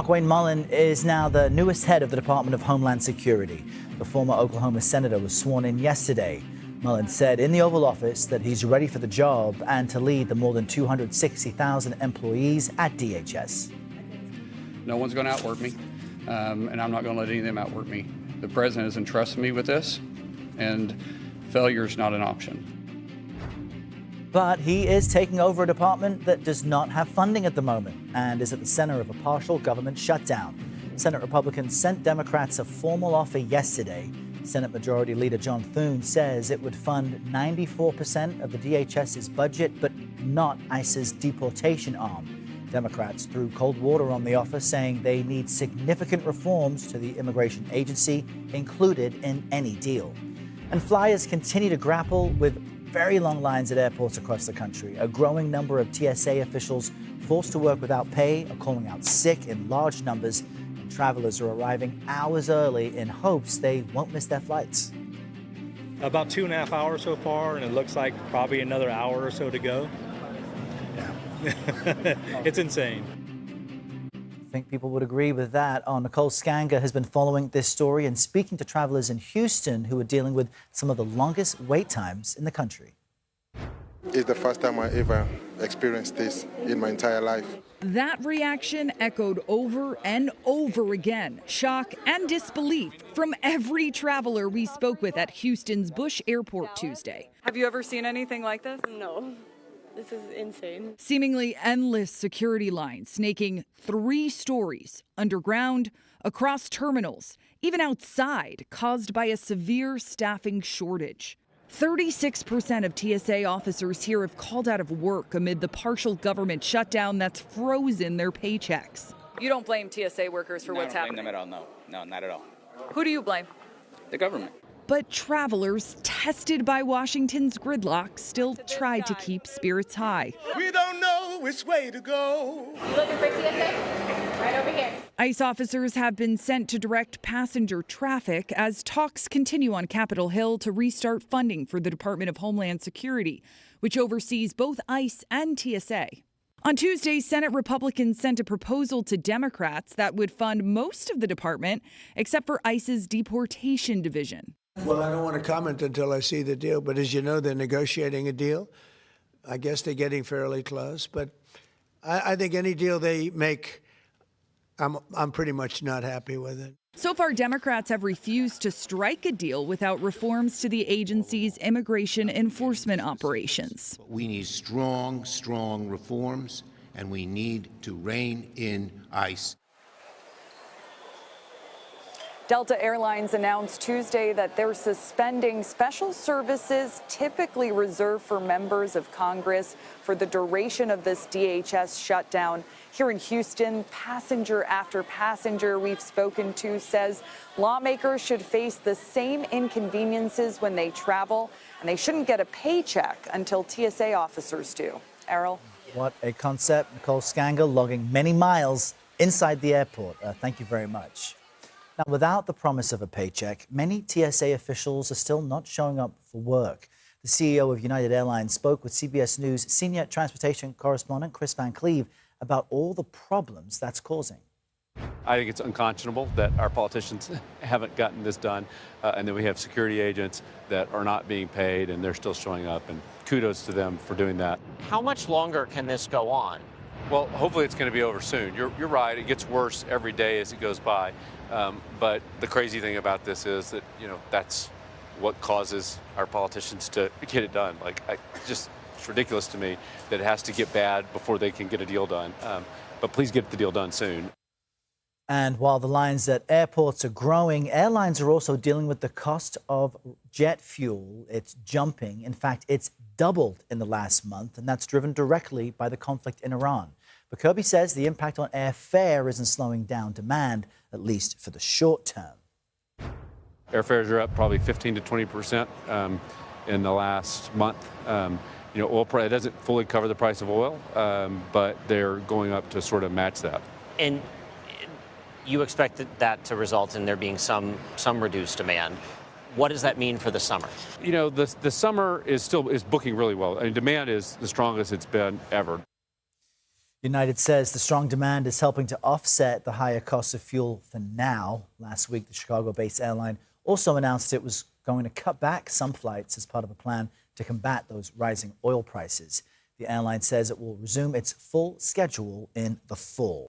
Wayne Mullen is now the newest head of the Department of Homeland Security. The former Oklahoma senator was sworn in yesterday. Mullen said in the Oval Office that he's ready for the job and to lead the more than 260,000 employees at DHS. No one's going to outwork me, and I'm not going to let any of them outwork me. The president has entrusted me with this, and failure is not an option. But he is taking over a department that does not have funding at the moment and is at the center of a partial government shutdown. Senate Republicans sent Democrats a formal offer yesterday. Senate Majority Leader John Thune says it would fund 94% of the DHS's budget, but not ICE's deportation arm. Democrats threw cold water on the offer, saying they need significant reforms to the immigration agency included in any deal. And flyers continue to grapple with very long lines at airports across the country. A growing number of TSA officials forced to work without pay are calling out sick in large numbers, and travelers are arriving hours early in hopes they won't miss their flights. About 2.5 hours so far, and it looks like probably another hour or so to go. Yeah. It's insane. I think people would agree with that. Nicole Sgaga has been following this story and speaking to travelers in Houston who are dealing with some of the longest wait times in the country. It's the first time I ever experienced this in my entire life. That reaction echoed over and over again. Shock and disbelief from every traveler we spoke with at Houston's Bush Airport Tuesday. Have you ever seen anything like this? No. This is insane. Seemingly endless security lines snaking 3 stories underground, across terminals, even outside, caused by a severe staffing shortage. 36% of TSA officers here have called out of work amid the partial government shutdown that's frozen their paychecks. You don't blame TSA workers for what's happening? I don't blame them at all, no, not at all. Who do you blame? The government. But travelers tested by Washington's gridlock still tried to keep spirits high. We don't know which way to go. You looking for TSA? Right over here. ICE officers have been sent to direct passenger traffic as talks continue on Capitol Hill to restart funding for the Department of Homeland Security, which oversees both ICE and TSA. On Tuesday, Senate Republicans sent a proposal to Democrats that would fund most of the department, except for ICE's deportation division. Well, I don't want to comment until I see the deal, but as you know, they're negotiating a deal. I guess they're getting fairly close, but I think any deal they make, I'm pretty much not happy with it. So far, Democrats have refused to strike a deal without reforms to the agency's immigration enforcement operations. We need strong reforms, and we need to rein in ICE. Delta Airlines announced Tuesday that they're suspending special services typically reserved for members of Congress for the duration of this DHS shutdown. Here in Houston, passenger after passenger we've spoken to says lawmakers should face the same inconveniences when they travel, and they shouldn't get a paycheck until TSA officers do. Errol? What a concept. Nicole Sgaga logging many miles inside the airport. Thank you very much. Now, without the promise of a paycheck, many TSA officials are still not showing up for work. The CEO of United Airlines spoke with CBS News senior transportation correspondent Kris Cleave about all the problems that's causing. I think it's unconscionable that our politicians haven't gotten this done, and that we have security agents that are not being paid and they're still showing up, and kudos to them for doing that. How much longer can this go on? Well, hopefully it's going to be over soon. You're right, it gets worse every day as it goes by, but the crazy thing about this is that, that's what causes our politicians to get it done. It's ridiculous to me that it has to get bad before they can get a deal done. But please get the deal done soon. And while the lines at airports are growing, airlines are also dealing with the cost of jet fuel. It's jumping. In fact, it's doubled in the last month, and that's driven directly by the conflict in Iran. But Kirby says the impact on airfare isn't slowing down demand, at least for the short term. Airfares are up probably 15 to 20% in the last month. Oil price doesn't fully cover the price of oil, but they're going up to sort of match that. And you expect that to result in there being some reduced demand. What does that mean for the summer? The summer is booking really well. I mean, demand is the strongest it's been ever. United says the strong demand is helping to offset the higher cost of fuel for now. Last week, the Chicago-based airline also announced it was going to cut back some flights as part of a plan to combat those rising oil prices. The airline says it will resume its full schedule in the fall.